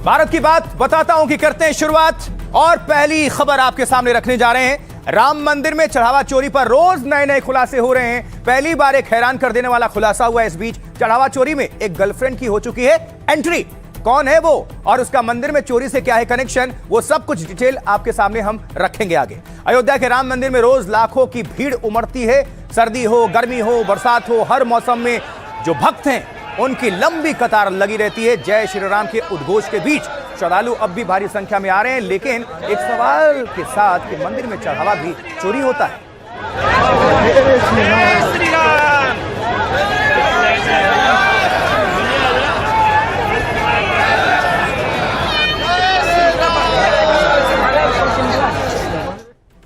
भारत की बात बताता हूं कि करते हैं शुरुआत। और पहली खबर आपके सामने रखने जा रहे हैं। राम मंदिर में चढ़ावा चोरी पर रोज नए नए खुलासे हो रहे हैं। पहली बार एक हैरान कर देने वाला खुलासा हुआ। इस बीच चढ़ावा चोरी में एक गर्लफ्रेंड की हो चुकी है एंट्री। कौन है वो और उसका मंदिर में चोरी से क्या है कनेक्शन, वो सब कुछ डिटेल आपके सामने हम रखेंगे आगे। अयोध्या के राम मंदिर में रोज लाखों की भीड़ उमड़ती है। सर्दी हो, गर्मी हो, बरसात हो, हर मौसम में जो भक्त हैं उनकी लंबी कतार लगी रहती है। जय श्री राम के उद्घोष के बीच श्रद्धालु अब भी भारी संख्या में आ रहे हैं, लेकिन एक सवाल के साथ कि मंदिर में चढ़ावा भी चोरी होता है।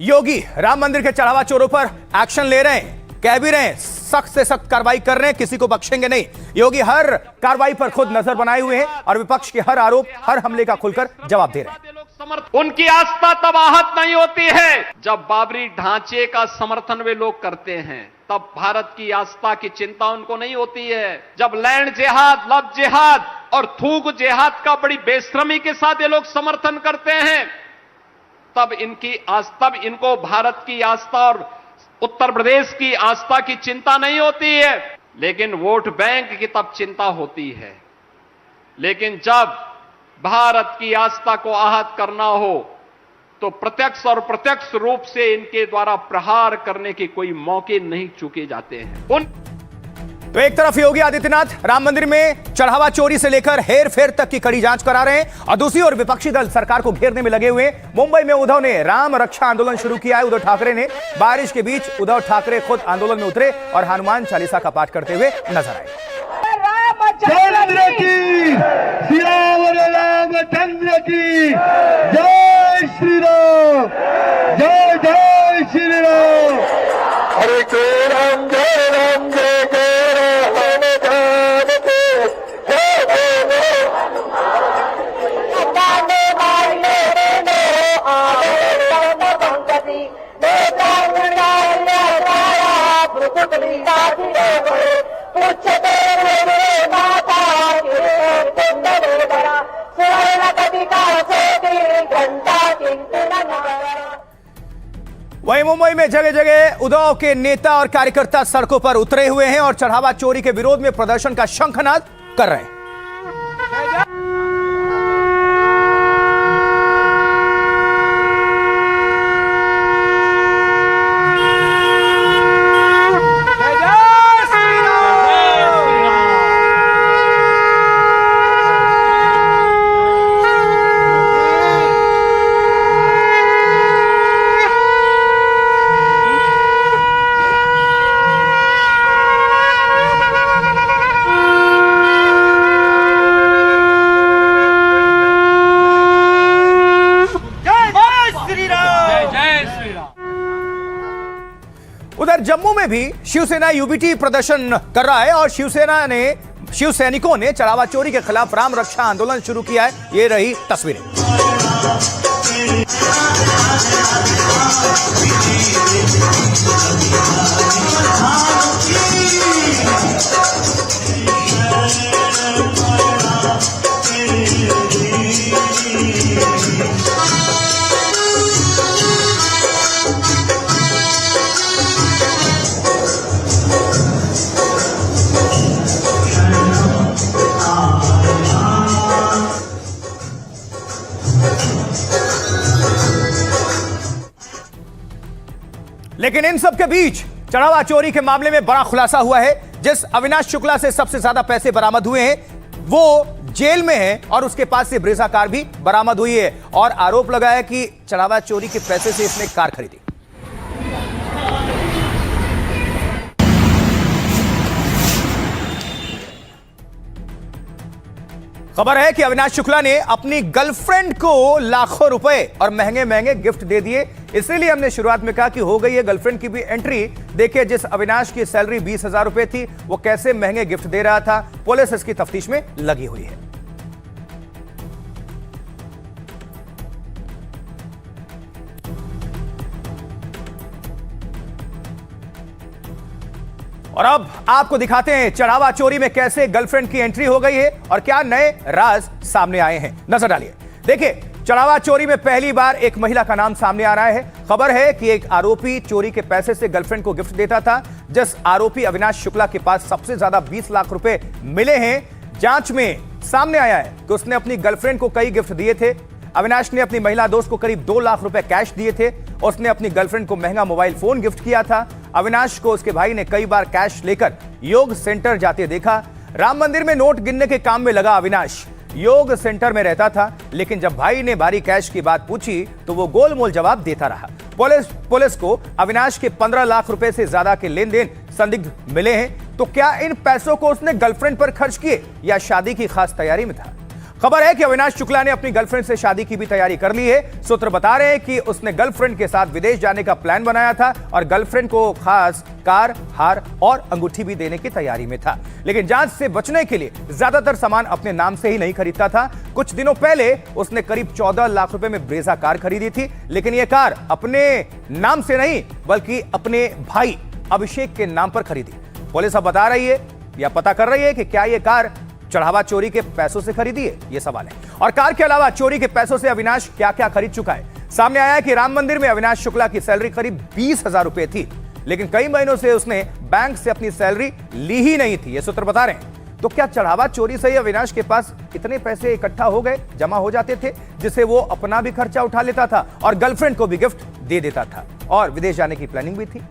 योगी राम मंदिर के चढ़ावा चोरों पर एक्शन ले रहे हैं, कह भी रहे हैं सख्त से सख्त कार्रवाई कर रहे हैं, किसी को बख्शेंगे नहीं। योगी हर कार्रवाई पर खुद नजर बनाए हुए हैं और विपक्ष के हर आरोप, हर हमले का खुलकर जवाब दे रहे हैं। उनकी आस्था तब आहत नहीं होती है जब बाबरी ढांचे का समर्थन वे लोग करते हैं, तब भारत की आस्था की चिंता उनको नहीं होती है। जब लैंड जिहाद, लव जिहाद और थूक जिहाद का बड़ी बेशर्मी के साथ ये लोग समर्थन करते हैं, तब इनको भारत की आस्था और उत्तर प्रदेश की आस्था की चिंता नहीं होती है। लेकिन वोट बैंक की तब चिंता होती है। लेकिन जब भारत की आस्था को आहत करना हो तो प्रत्यक्ष और प्रत्यक्ष रूप से इनके द्वारा प्रहार करने के कोई मौके नहीं चूके जाते हैं। तो एक तरफ योगी आदित्यनाथ राम मंदिर में चढ़ावा चोरी से लेकर हेर फेर तक की कड़ी जांच करा रहे हैं और दूसरी ओर विपक्षी दल सरकार को घेरने में लगे हुए हैं। मुंबई में उद्धव ने राम रक्षा आंदोलन शुरू किया है। उद्धव ठाकरे ने बारिश के बीच उद्धव ठाकरे खुद आंदोलन में उतरे और हनुमान चालीसा का पाठ करते हुए नजर आए। चंद्र की रामचंद्र की जय श्री राम, जय जय श्री राम। हरे जय राम, जय राम, जय जय राम। वहीं मुंबई में जगह जगह उद्धव के नेता और कार्यकर्ता सड़कों पर उतरे हुए हैं और चढ़ावा चोरी के विरोध में प्रदर्शन का शंखनाद कर रहे हैं। उधर जम्मू में भी शिवसेना यूबीटी प्रदर्शन कर रहा है और शिव सैनिकों ने चढ़ावा चोरी के खिलाफ राम रक्षा आंदोलन शुरू किया है। ये रही तस्वीरें। लेकिन इन सब के बीच चढ़ावा चोरी के मामले में बड़ा खुलासा हुआ है। जिस अविनाश शुक्ला से सबसे ज्यादा पैसे बरामद हुए हैं वो जेल में है और उसके पास से ब्रेजा कार भी बरामद हुई है और आरोप लगाया कि चढ़ावा चोरी के पैसे से इसने कार खरीदी। खबर है कि अविनाश शुक्ला ने अपनी गर्लफ्रेंड को लाखों रुपए और महंगे महंगे गिफ्ट दे दिए। इसीलिए हमने शुरुआत में कहा कि हो गई है गर्लफ्रेंड की भी एंट्री। देखिए, जिस अविनाश की सैलरी 20,000 रुपए थी वो कैसे महंगे गिफ्ट दे रहा था। पुलिस इसकी तफ्तीश में लगी हुई है। और अब आपको दिखाते हैं चढ़ावा चोरी में कैसे गर्लफ्रेंड की एंट्री हो गई है और क्या नए राज सामने आए हैं। नजर डालिए। देखिए, चढ़ावा चोरी में पहली बार एक महिला का नाम सामने आ रहा है। खबर है कि एक आरोपी चोरी के पैसे से गर्लफ्रेंड को गिफ्ट देता था। जिस आरोपी अविनाश शुक्ला के पास सबसे ज्यादा 20 लाख रुपए मिले हैं, जांच में सामने आया है कि उसने अपनी गर्लफ्रेंड को कई गिफ्ट दिए थे। अविनाश ने अपनी महिला दोस्त को करीब 2 लाख रुपए कैश दिए थे। उसने अपनी गर्लफ्रेंड को महंगा मोबाइल फोन गिफ्ट किया था। अविनाश को उसके भाई ने कई बार कैश लेकर योग सेंटर जाते देखा। राम मंदिर में नोट गिनने के काम में लगा अविनाश योग सेंटर में रहता था, लेकिन जब भाई ने भारी कैश की बात पूछी तो वो गोलमोल जवाब देता रहा। पुलिस को अविनाश के 15 लाख रुपए से ज्यादा के लेन देन संदिग्ध मिले हैं। तो क्या इन पैसों को उसने गर्लफ्रेंड पर खर्च किए या शादी की खास तैयारी में था? खबर है कि अविनाश शुक्ला ने अपनी गर्लफ्रेंड से शादी की भी तैयारी कर ली है। सूत्र बता रहे हैं कि उसने गर्लफ्रेंड के साथ विदेश जाने का प्लान बनाया था और गर्लफ्रेंड को खास कार, हार और अंगूठी भी देने की तैयारी में था। लेकिन जांच से बचने के लिए ज्यादातर सामान अपने नाम से ही नहीं खरीदता था। कुछ दिनों पहले उसने करीब 14 लाख रुपए में ब्रेजा कार खरीदी थी, लेकिन यह कार अपने नाम से नहीं बल्कि अपने भाई अभिषेक के नाम पर खरीदी। पुलिस अब बता रही है या पता कर रही है कि क्या यह कार चढ़ावा चोरी के पैसों से खरीदी है, यह सवाल है। और कार के अलावा चोरी के पैसों से अविनाश क्या क्या खरीद चुका है। सामने आया है कि राम मंदिर में अविनाश शुक्ला की सैलरी करीब 20,000 रुपए थी, लेकिन कई महीनों से उसने बैंक से अपनी सैलरी ली ही नहीं थी, यह सूत्र बता रहे हैं। तो क्या चढ़ावा चोरी से ही अविनाश के पास इतने पैसे इकट्ठा हो गए, जमा हो जाते थे, जिससे वो अपना भी खर्चा उठा लेता था और गर्लफ्रेंड को भी गिफ्ट दे देता था और विदेश जाने की प्लानिंग भी थी?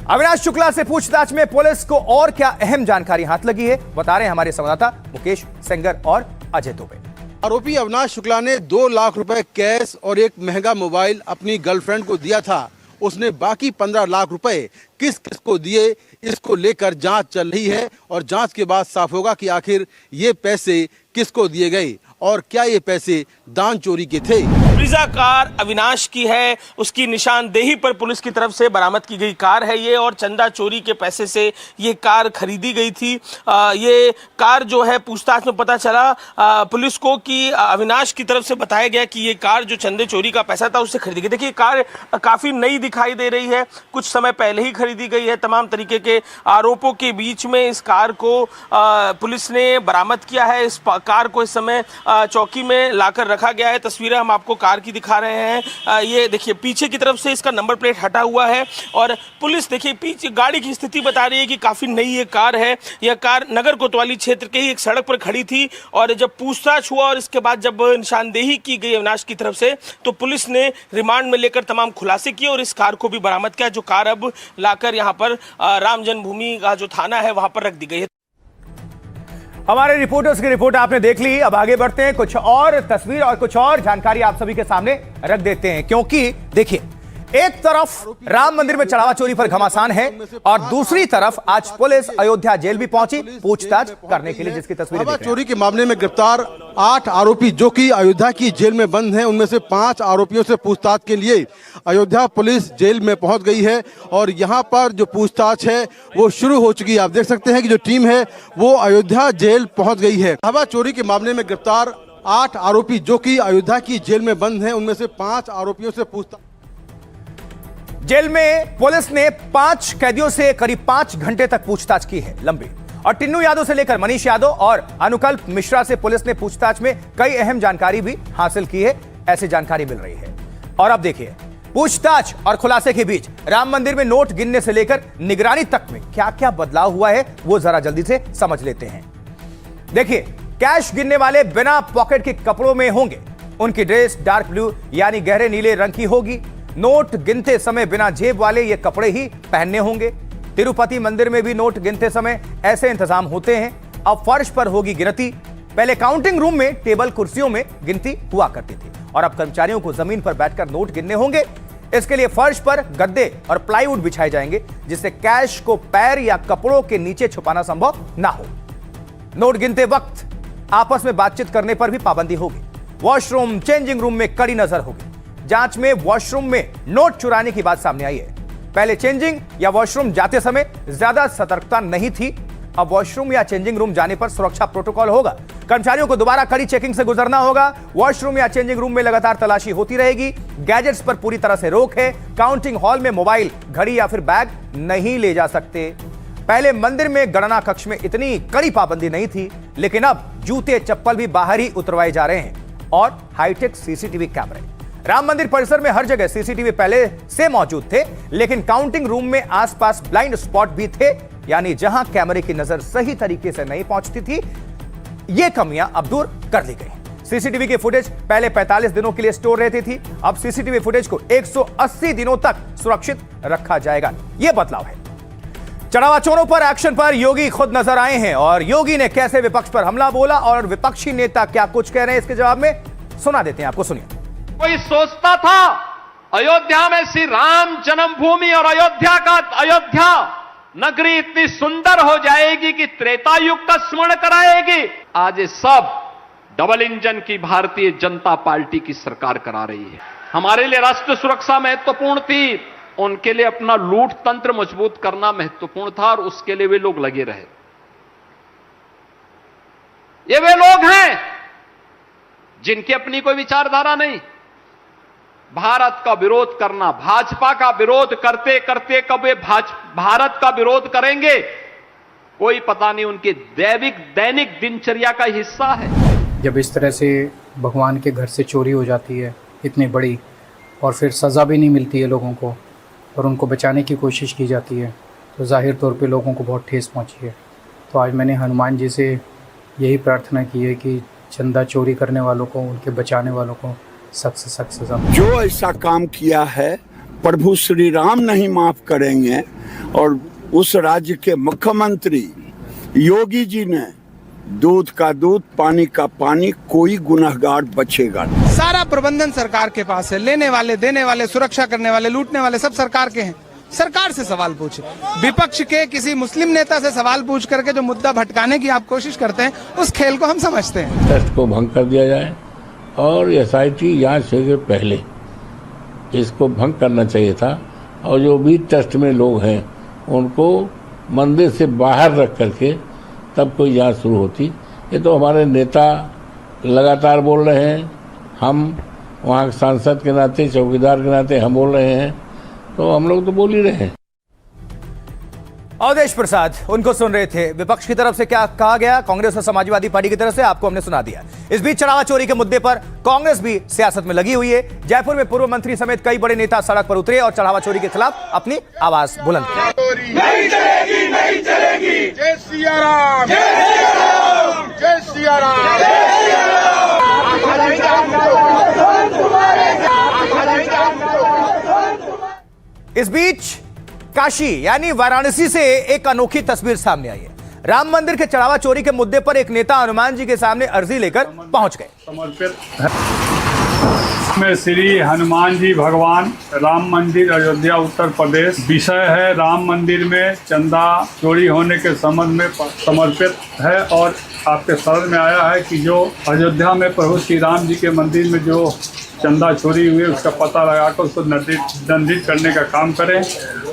अविनाश शुक्ला से पूछताछ में पुलिस को और क्या अहम जानकारी हाथ लगी है, बता रहे हैं हमारे संवाददाता मुकेश सेंगर और अजय दुबे। आरोपी अविनाश शुक्ला ने 2 लाख रुपए कैश और एक महंगा मोबाइल अपनी गर्लफ्रेंड को दिया था। उसने बाकी 15 लाख रुपए किस किस को दिए, इसको लेकर जांच चल रही है और जांच के बाद साफ होगा कि आखिर ये पैसे किसको दिए गए और क्या ये पैसे दान चोरी के थे। ब्रीजा कार अविनाश की है, उसकी निशानदेही पर पुलिस की तरफ से बरामद की गई कार है ये, और चंदा चोरी के पैसे से ये कार खरीदी गई थी। ये कार जो है पूछताछ में पता चला पुलिस को कि अविनाश की तरफ से बताया गया कि ये कार जो चंदे चोरी का पैसा था उससे खरीदी गई। देखिए, कार काफ़ी नई दिखाई दे रही है, कुछ समय पहले ही खरीदी गई है। तमाम तरीके के आरोपों के बीच में इस कार को पुलिस ने बरामद किया है। इस कार को इस समय चौकी में लाकर रखा गया है। तस्वीरें हम आपको कार की दिखा रहे हैं। ये देखिए, पीछे की तरफ से इसका नंबर प्लेट हटा हुआ है और पुलिस देखिए पीछे गाड़ी की स्थिति बता रही है कि काफ़ी नई ये कार है। यह कार नगर कोतवाली क्षेत्र के ही एक सड़क पर खड़ी थी और जब पूछताछ हुआ और इसके बाद जब निशानदेही की गई अविनाश की तरफ से, तो पुलिस ने रिमांड में लेकर तमाम खुलासे किए और इस कार को भी बरामद किया, जो कार अब लाकर यहाँ पर राम जन्मभूमि का जो थाना है वहाँ पर रख दी गई है। हमारे रिपोर्टर्स की रिपोर्ट आपने देख ली। अब आगे बढ़ते हैं, कुछ और तस्वीर और कुछ और जानकारी आप सभी के सामने रख देते हैं, क्योंकि देखिए, एक तरफ राम मंदिर में चढ़ावा चोरी पर घमासान है और दूसरी तरफ आज पुलिस अयोध्या जेल भी पहुंची पूछताछ करने के लिए, जिसकी तस्वीरें देख रहे हैं। चोरी के मामले में गिरफ्तार 8 आरोपी जो कि अयोध्या की जेल में बंद हैं, उनमें से 5 आरोपियों से पूछताछ के लिए अयोध्या पुलिस जेल में पहुंच गई है और यहां पर जो पूछताछ है वो शुरू हो चुकी है। आप देख सकते हैं कि जो टीम है वो अयोध्या जेल पहुंच गई है। चढ़ावा चोरी के मामले में गिरफ्तार 8 आरोपी जो कि अयोध्या की जेल में बंद हैं, उनमें से 5 आरोपियों से पूछताछ। जेल में पुलिस ने 5 कैदियों से करीब 5 घंटे तक पूछताछ की है, लंबी। और टिन्नू यादव से लेकर मनीष यादव और अनुकल्प मिश्रा से पुलिस ने पूछताछ में कई अहम जानकारी भी हासिल की है, ऐसी जानकारी मिल रही है। और अब देखिए, पूछताछ और खुलासे के बीच राम मंदिर में नोट गिनने से लेकर निगरानी तक में क्या क्या बदलाव हुआ है, वो जरा जल्दी से समझ लेते हैं। देखिए, कैश गिनने वाले बिना पॉकेट के कपड़ों में होंगे, उनकी ड्रेस डार्क ब्लू यानी गहरे नीले रंग की होगी। नोट गिनते समय बिना जेब वाले ये कपड़े ही पहनने होंगे। तिरुपति मंदिर में भी नोट गिनते समय ऐसे इंतजाम होते हैं। अब फर्श पर होगी गिनती। पहले काउंटिंग रूम में टेबल कुर्सियों में गिनती हुआ करती थी और अब कर्मचारियों को जमीन पर बैठकर नोट गिनने होंगे। इसके लिए फर्श पर गद्दे और प्लाईवुड बिछाए जाएंगे, जिससे कैश को पैर या कपड़ों के नीचे छुपाना संभव ना हो। नोट गिनते वक्त आपस में बातचीत करने पर भी पाबंदी होगी। वॉशरूम, चेंजिंग रूम में कड़ी नजर होगी। जांच में वॉशरूम में नोट चुराने की बात सामने आई है। पहले चेंजिंग या वॉशरूम जाते समय ज्यादा सतर्कता नहीं थी, अब वॉशरूम या चेंजिंग रूम जाने पर सुरक्षा प्रोटोकॉल होगा। कर्मचारियों को दोबारा कड़ी चेकिंग से गुजरना होगा। वॉशरूम या चेंजिंग रूम में लगातार तलाशी होती रहेगी। गैजेट्स पर पूरी तरह से रोक है। काउंटिंग हॉल में मोबाइल, घड़ी या फिर बैग नहीं ले जा सकते। पहले मंदिर में गणना कक्ष में इतनी कड़ी पाबंदी नहीं थी, लेकिन अब जूते चप्पल भी बाहर ही उतरवाए जा रहे हैं और हाईटेक सीसीटीवी कैमरे। राम मंदिर परिसर में हर जगह सीसीटीवी पहले से मौजूद थे, लेकिन काउंटिंग रूम में आसपास ब्लाइंड स्पॉट भी थे, यानी जहां कैमरे की नजर सही तरीके से नहीं पहुंचती थी, ये कमियां अब दूर कर ली गई। सीसीटीवी की फुटेज पहले 45 दिनों के लिए स्टोर रहती थी, अब सीसीटीवी फुटेज को 180 दिनों तक सुरक्षित रखा जाएगा। यह बदलाव है। चढ़ावा चोरों पर एक्शन पर योगी खुद नजर आए हैं और योगी ने कैसे विपक्ष पर हमला बोला और विपक्षी नेता क्या कुछ कह रहे हैं, इसके जवाब में सुना देते हैं आपको, सुनिए। कोई सोचता था अयोध्या में श्री राम जन्मभूमि और अयोध्या नगरी इतनी सुंदर हो जाएगी कि त्रेता युग का स्मरण कराएगी। आज ये सब डबल इंजन की भारतीय जनता पार्टी की सरकार करा रही है। हमारे लिए राष्ट्र सुरक्षा महत्वपूर्ण थी, उनके लिए अपना लूट तंत्र मजबूत करना महत्वपूर्ण था और उसके लिए वे लोग लगे रहे। ये वे लोग हैं जिनकी अपनी कोई विचारधारा नहीं। भारत का विरोध करना, भाजपा का विरोध करते करते कब वे भारत का विरोध करेंगे, कोई पता नहीं। उनके दैनिक दिनचर्या का हिस्सा है। जब इस तरह से भगवान के घर से चोरी हो जाती है इतनी बड़ी, और फिर सज़ा भी नहीं मिलती है लोगों को और उनको बचाने की कोशिश की जाती है, तो जाहिर तौर पे लोगों को बहुत ठेस पहुंची है। तो आज मैंने हनुमान जी से यही प्रार्थना की है कि चंदा चोरी करने वालों को, उनके बचाने वालों को सख्त से सख्त सजा। जो ऐसा काम किया है प्रभु श्री राम नहीं माफ करेंगे। और उस राज्य के मुख्यमंत्री योगी जी ने दूध का दूध, पानी का पानी, कोई गुनहगार बचेगा नहीं। सारा प्रबंधन सरकार के पास है। लेने वाले, देने वाले, सुरक्षा करने वाले, लूटने वाले सब सरकार के हैं। सरकार से सवाल पूछे। विपक्ष के किसी मुस्लिम नेता से सवाल पूछ करके जो मुद्दा भटकाने की आप कोशिश करते हैं, उस खेल को हम समझते हैं। टेस्ट को भंग कर दिया जाए और एसआईटी जांच से पहले इसको भंग करना चाहिए था। और जो भी टेस्ट में लोग हैं उनको मंदिर से बाहर रख करके तब कोई जांच शुरू होती। ये तो हमारे नेता लगातार बोल रहे हैं, हम वहाँ के सांसद के नाते, चौकीदार के नाते हम बोल रहे हैं, तो हम लोग तो बोल ही रहे हैं। अवधेश प्रसाद उनको सुन रहे थे। विपक्ष की तरफ से क्या कहा गया, कांग्रेस और समाजवादी पार्टी की तरफ से आपको हमने सुना दिया। इस बीच चढ़ावा चोरी के मुद्दे पर कांग्रेस भी सियासत में लगी हुई है। जयपुर में पूर्व मंत्री समेत कई बड़े नेता सड़क पर उतरे और चढ़ावा चोरी के खिलाफ अपनी आवाज बुलंद की। नहीं चलेगी, नहीं चलेगी। जय सिया राम, जय सिया राम, जय सिया राम, जय सिया राम। इस बीच काशी यानी वाराणसी से एक अनोखी तस्वीर सामने आई है। राम मंदिर के चढ़ावा चोरी के मुद्दे पर एक नेता हनुमान जी के सामने अर्जी लेकर पहुंच गए। समर्पित में श्री हनुमान जी भगवान, राम मंदिर अयोध्या उत्तर प्रदेश। विषय है राम मंदिर में चंदा चोरी होने के संबंध में समर्पित है और आपके शरण में आया है कि जो अयोध्या में प्रभु श्री राम जी के मंदिर में जो चंदा चोरी हुई उसका पता लगाकर उसको दंडित करने का काम करें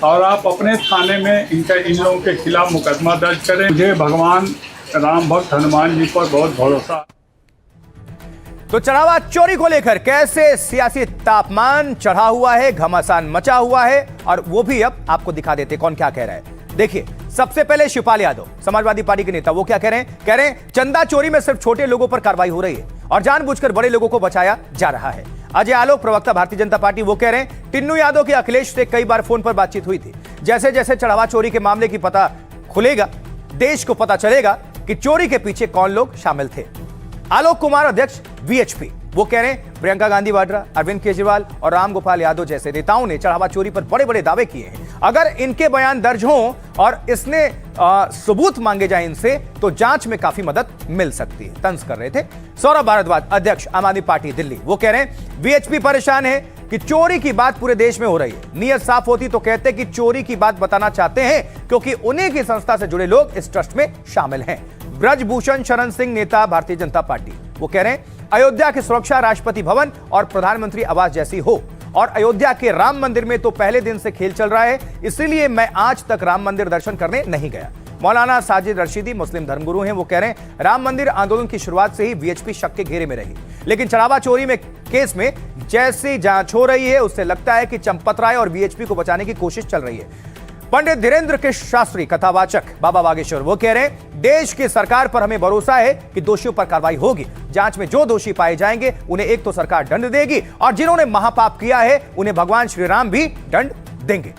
और आप अपने थाने में इन लोगों के खिलाफ मुकदमा दर्ज करें। मुझे भगवान राम भक्त हनुमान जी पर बहुत भरोसा। तो चढ़ावा चोरी को लेकर कैसे सियासी तापमान चढ़ा हुआ है, घमासान मचा हुआ है, और वो भी अब आपको दिखा देते कौन क्या कह रहा है। देखिए, सबसे पहले शिवपाल यादव समाजवादी पार्टी के नेता, वो क्या कह रहे हैं? कह रहे हैं चंदा चोरी में सिर्फ छोटे लोगों पर कार्रवाई हो रही है और जानबूझकर बड़े लोगों को बचाया जा रहा है। अजय आलोक प्रवक्ता भारतीय जनता पार्टी, वो कह रहे हैं टिन्नू यादव की अखिलेश से कई बार फोन पर बातचीत हुई थी। जैसे जैसे चढ़ावा चोरी के मामले की पता खुलेगा, देश को पता चलेगा कि चोरी के पीछे कौन लोग शामिल थे। आलोक कुमार अध्यक्ष वीएचपी, वो कह रहे हैं प्रियंका गांधी वाड्रा, अरविंद केजरीवाल और राम गोपाल यादव जैसे नेताओं ने चढ़ावा चोरी पर बड़े बड़े दावे किए हैं। अगर इनके बयान दर्ज हों और इसने सबूत मांगे जाए इनसे, तो जांच में काफी मदद मिल सकती है। तंज कर रहे थे सौरभ भारद्वाज अध्यक्ष आम आदमी पार्टी दिल्ली, वो कह रहे हैं वीएचपी परेशान है कि चोरी की बात पूरे देश में हो रही है। नियत साफ होती तो कहते कि चोरी की बात बताना चाहते हैं, क्योंकि उन्हीं की संस्था से जुड़े लोग इस ट्रस्ट में शामिल हैं। ब्रजभूषण शरण सिंह नेता भारतीय जनता पार्टी, वो कह रहे हैं अयोध्या की सुरक्षा राष्ट्रपति भवन और प्रधानमंत्री आवास जैसी हो, और अयोध्या के राम मंदिर में तो पहले दिन से खेल चल रहा है, इसीलिए मैं आज तक राम मंदिर दर्शन करने नहीं गया। मौलाना साजिद रशीदी मुस्लिम धर्मगुरु हैं, वो कह रहे हैं राम मंदिर आंदोलन की शुरुआत से ही वीएचपी शक के घेरे में रही, लेकिन चढ़ावा चोरी में केस में जैसी जांच हो रही है उससे लगता है कि चंपत राय और वीएचपी को बचाने की कोशिश चल रही है। पंडित धीरेन्द्र कृष्ण शास्त्री कथावाचक बाबा बागेश्वर वो कह रहे हैं देश की सरकार पर हमें भरोसा है कि दोषियों पर कार्रवाई होगी। जांच में जो दोषी पाए जाएंगे उन्हें एक तो सरकार दंड देगी और जिन्होंने महापाप किया है उन्हें भगवान श्री राम भी दंड देंगे।